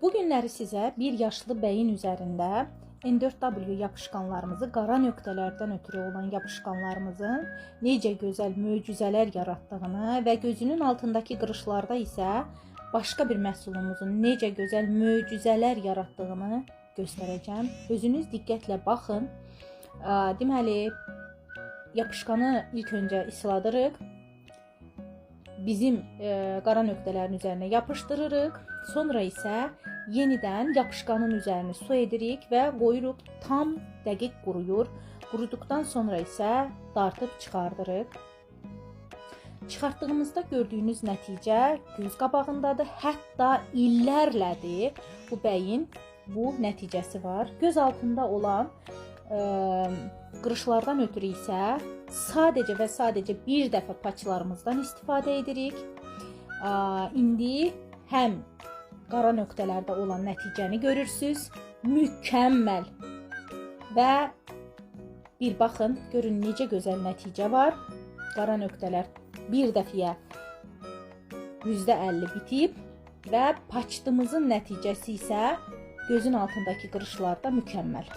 Bu günləri sizə bir yaşlı bəyin üzərində N4W yapışqanlarımızı, qara nöqtələrdən ötürü olan yapışqanlarımızın necə gözəl möcüzələr yaratdığını və gözünün altındakı qırışlarda isə başqa bir məhsulumuzun necə gözəl möcüzələr yaratdığını göstərəcəm. Özünüz diqqətlə baxın. Deməli, yapışqanı ilk öncə isladırıq. Bizim qara nöqtələrin üzərinə yapışdırırıq. Sonra isə yenidən yapışqanın üzərini su edirik və qoyuruq, tam dəqiq quruyur. Quruduqdan sonra isə dartıb çıxardırıq. Çıxartdığımızda gördüyünüz nəticə göz qabağındadır. Hətta illərlədir bu bəyin bu nəticəsi var. Göz altında olan qırışlardan ötürü isə sadəcə və sadəcə bir dəfə paçlarımızdan istifadə edirik. İndi həm qara nöqtələrdə olan nəticəni görürsünüz. Mükəmməl. Və bir baxın, görün necə gözəl nəticə var. Qara nöqtələr bir dəfəyə %50 bitib və paçdığımızın nəticəsi isə gözün altındakı qırışlarda mükəmməl.